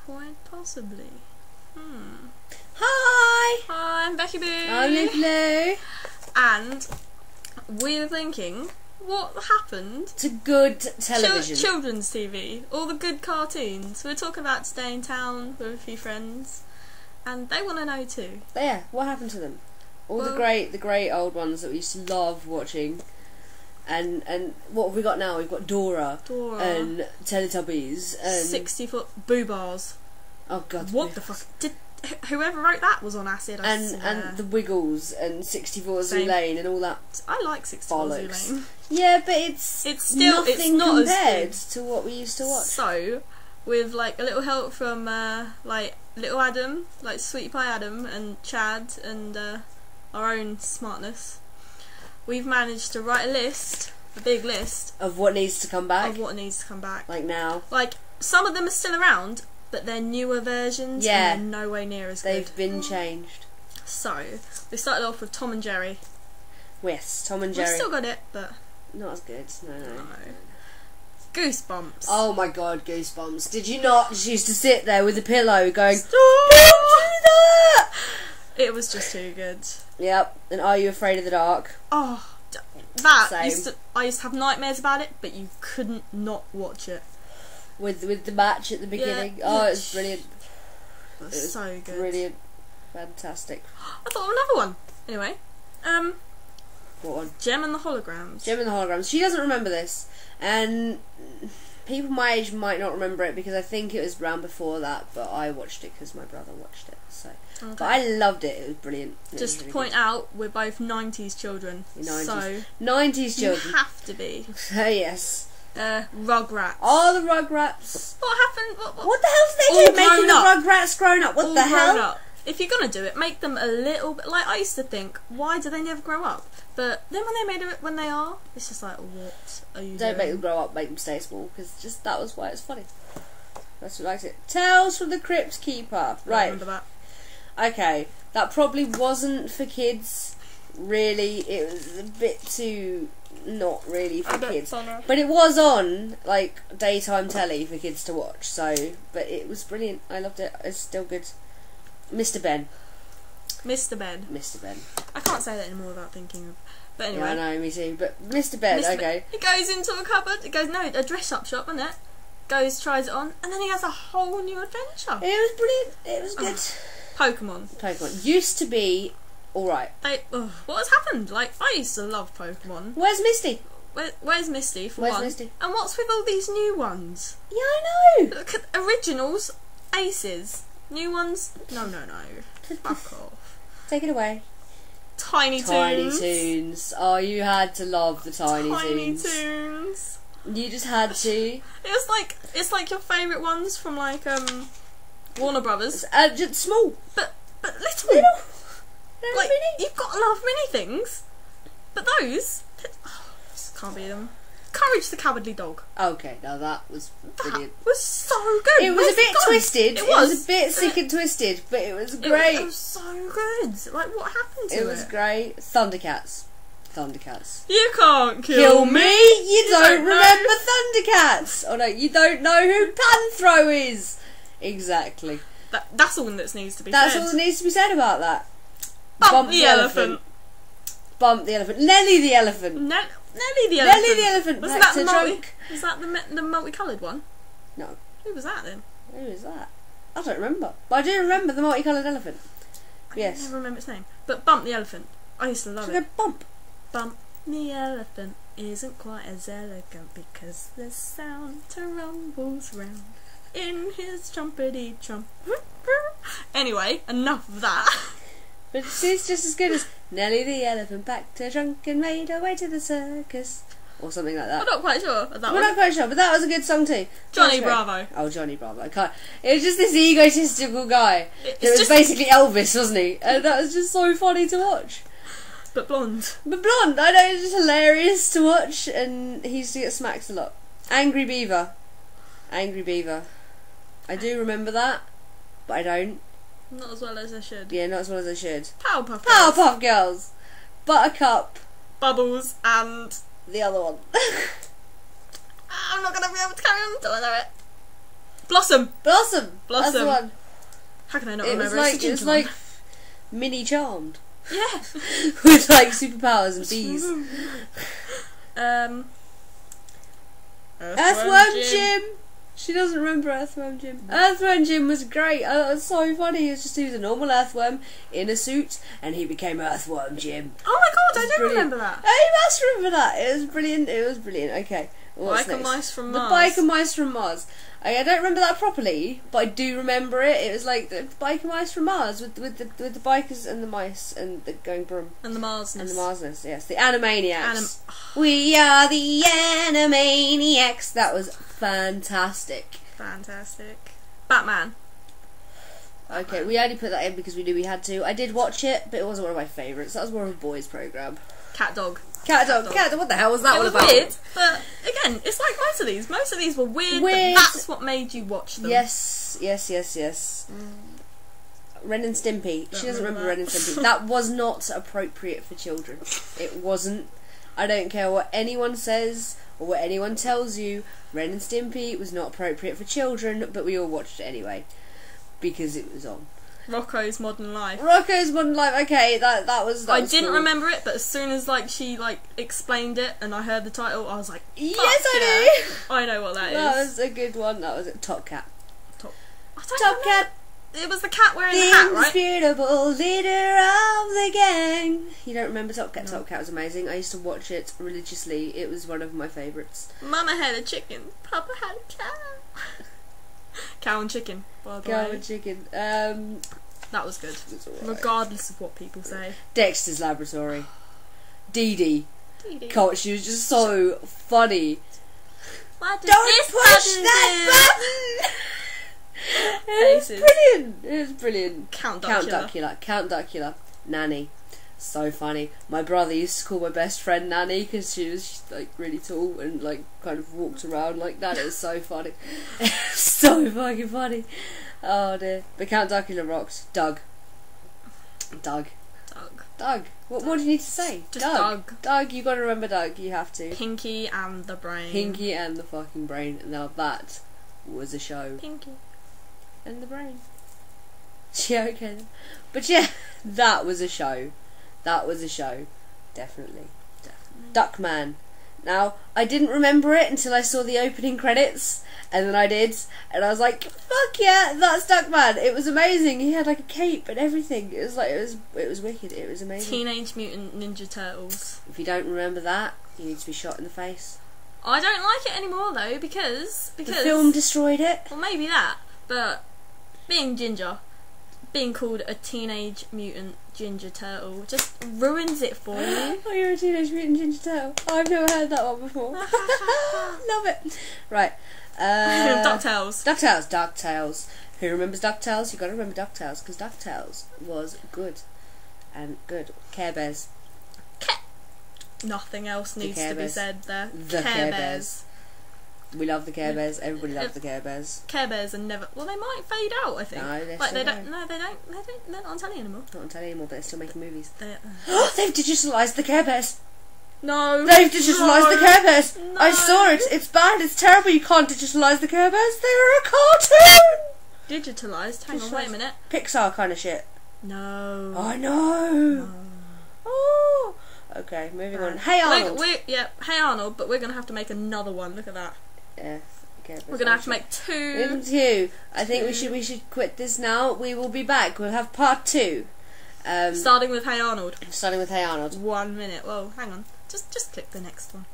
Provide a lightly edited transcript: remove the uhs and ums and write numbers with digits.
Quite possibly. Hi! Hi, I'm beckyboo. I'm loopylou. And we're thinking, what happened To good television. children's TV, all the good cartoons. We're talking about today in town with a few friends, and they want to know too. Yeah, what happened to them? All Well, the great old ones that we used to love watching. And what have we got now? We've got Dora. And Teletubbies and 60-foot boo bars. Oh god. What the fuck? Did whoever wrote that was on acid? And the Wiggles and 64 Same. Lane and all that. I like 64 bollocks. Lane. Yeah, but it's still nothing not compared as to what we used to watch. So, with like a little help from like little Adam, like Sweetie Pie Adam and Chad and our own smartness, we've managed to write a big list Of what needs to come back. of what needs to come back. Like now. Like some of them are still around, but they're newer versions. Yeah. And they're no way near as They've good. been changed. So we started off with Tom and Jerry. Yes, Tom and We've Jerry. still got it, but Not as good. No. no. Goosebumps. Oh my god, Goosebumps. Did you not just used to sit there with a pillow going, Stop! don't do that! It was just too good. Yep, and Are You Afraid of the Dark? Oh, that Same. I used to have nightmares about it, but you couldn't not watch it. With the match at the beginning. Yeah, Oh, yeah. it was brilliant. It was It was so good. Brilliant. Fantastic. I thought of another one. Anyway, What one? Gem and the Holograms. Gem and the Holograms. She doesn't remember this, and people my age might not remember it because I think it was around before that, but I watched it because my brother watched it. So, Okay. but I loved it. It was brilliant. It Just was to really point out, we're both 90's children, good. 90s. so 90s children. you have to be. Oh yes. Rugrats. Oh, the Rugrats. What happened? What the hell's they All doing making the grown up. Rugrats grown up? What All the grown hell? up. If you're gonna do it, make them a little bit. Like I used to think, why do they never grow up? But then when they made it, when they are, it's just like, what are you Don't doing? make them grow up, make them stay small, because just that was why it's funny. That's what I liked it. Tales from the Crypt Keeper. I Right. remember that. Okay. That probably wasn't for kids. Really, it was a bit too not really for kids. But it was on like daytime telly for kids to watch. So, but it was brilliant. I loved it. It's still good. Mr. Ben. Mr. Ben. Mr. Ben. I can't say that anymore without thinking of. But anyway. Yeah, I know, me too. But Mr. Ben, Mr. okay. He goes into a cupboard. He goes, no, a dress-up shop, isn't it? Goes, tries it on, and then he has a whole new adventure. It was brilliant. It was good. Pokemon. Pokemon used to be alright. What has happened? Like, I used to love Pokemon. Where's Misty? Where's Misty, for Where's one? Misty? And what's with all these new ones? Yeah, I know. Look at originals, aces. New ones? No. Fuck off. Take it away. Tiny Tiny Toons. Toons. Oh, you had to love the Tiny Toons. Toons. You just had to. It's like your favourite ones from like Warner Brothers. Just small. But little. They're Like, mini. you've got to love many things. But those, just can't beat them. Courage the Cowardly Dog. Okay, now that was brilliant. That was so good. It was a bit twisted. It It was was a bit sick and twisted, but it was great. It was so good. Like, what happened to it? It was great. Thundercats. Thundercats. You can't Kill me? You don't don't know. remember Thundercats? Oh no, you don't know who Panthro is. Exactly. That's all that needs to be That's said. all that needs to be said about that. Bump the elephant. Bump the elephant. Nelly the elephant. Nelly the elephant. Nelly the elephant. Wasn't Back that to the drunk. Was that the multicoloured one? No. Who was that then? Who is that? I don't remember. But I do remember the multicoloured elephant. I Yes. never remember its name. But Bump the elephant. I used to love Should it. go bump. Bump the elephant isn't quite as elegant because the sound rumbles round in his trumpety trump. Anyway, enough of that. But it's just as good as Nelly the elephant packed her trunk and made her way to the circus. Or something like that. I'm not quite sure of that We're one. not quite sure, but that was a good song too. Johnny That's great. Bravo. Oh, Johnny Bravo. I can't. It was just this egotistical guy. It's It was just- basically Elvis, wasn't he? And that was just so funny to watch. But blonde. But blonde, I know, it's just hilarious to watch, and he used to get smacked a lot. Angry Beaver. Angry Beaver. I do remember that, but I don't. Not as well as I should. Yeah, not as well as I should. Powerpuff Girls. Powerpuff Girls. Buttercup. Bubbles and... The other one. I'm not going to be able to carry on until I know it. Blossom. Blossom. That's the Blossom. one. How can I not It remember? was It's a ginger like one. mini Charmed Yeah. with like superpowers and bees. Earthworm Jim. She doesn't remember Earthworm Jim. Earthworm Jim was great. Oh, it was so funny. He was a normal earthworm in a suit, and he became Earthworm Jim. Oh my god, I do Brilliant. remember that. Oh, you must remember that. It was brilliant. It was brilliant. Okay. What's Biker next? Mice from The Mars. Biker Mice from Mars. I don't remember that properly, but I do remember it. It was like the Biker Mice from Mars with the bikers and the mice and the going broom. And the Marsness. And the Marsness, yes. The Animaniacs. We are the Animaniacs. That was fantastic. Fantastic. Batman. Okay, we only put that in because we knew we had to. I did watch it, but it wasn't one of my favourites. That was more of a boys' programme. Cat Dog. Cat Dog. What the hell was that It all was about? weird, but again, it's like most of these. Most of these were weird, Weird. but that's what made you watch them. Yes. Ren and Stimpy. She doesn't remember Ren and Stimpy. That was not appropriate for children. It wasn't. I don't care what anyone says or what anyone tells you. Ren and Stimpy was not appropriate for children, but we all watched it anyway because it was on. Rocco's Modern Life. Rocco's Modern Life. Okay, that was. I didn't remember it, but as soon as she explained it and I heard the title, I was like, Yes, I do. I know what that is. That was a good one. That was it. Top Cat. I don't Top know. Cat. It was the cat wearing The the hat, right? indisputable leader of the gang. You don't remember Top Cat? No. Top Cat was amazing. I used to watch it religiously. It was one of my favourites. Mama had a chicken. Papa had a cow. Cow and chicken, by the Cow way. and chicken. That was good. It was all right. Regardless of what people say. Dexter's Laboratory. Dee Dee. Dee-dee. God, she was just so funny. What does Don't this push button that do? button! It was Faces. brilliant. It was brilliant. Count Count Duckula. Duckula. Nanny. So funny. My brother used to call my best friend Nanny because she was like really tall and like kind of walked around like that. It was so funny. So fucking funny. Oh dear. But Count Duckula rocks. Doug. What more do you need to say? Just Doug. Doug, you gotta remember Doug. You have to. Pinky and the Brain. Pinky and the fucking Brain. Now that was a show. Pinky. And the Brain. Yeah, okay. But yeah, that was a show. Definitely. Duckman. Now, I didn't remember it until I saw the opening credits, and then I did, and I was like, fuck yeah, that's Duckman. It was amazing. He had like a cape and everything. It was wicked. It was amazing. Teenage Mutant Ninja Turtles. If you don't remember that, you need to be shot in the face. I don't like it anymore though, because The film destroyed it. well, maybe that, but being ginger, being called a Teenage Mutant Ginger Turtle just ruins it for me. Oh, you're a Teenage Mutant Ninja Turtle. Oh, I've never heard that one before. Love it. Right. DuckTales. Who remembers DuckTales? You gotta remember DuckTales, because DuckTales was good. And good. Care Bears. Nothing else needs to be Bears. said there. The Care Bears. We love the Care Bears. Everybody loves the Care Bears. Care Bears are never. Well, they might fade out. I think. No, they're like still they don't. there. No, they don't. They're not on telly anymore. Not on telly anymore, but they're still making movies. They've They've digitalised the Care Bears. No. They've digitalised the Care Bears. No. I saw it. It's bad. It's terrible. You can't digitalise the Care Bears. They're a cartoon. Digitalised. Hang on. Wait a minute. Pixar kind of shit. No. I know. No. Oh. Okay, moving on. Hey Arnold. Hey Arnold, but we're gonna have to make another one. Look at that. Yes. Okay, We're gonna have to make two. I think we should quit this now. We will be back. We'll have part 2. Starting with Hey Arnold. 1 minute. Whoa, hang on. Just click the next one.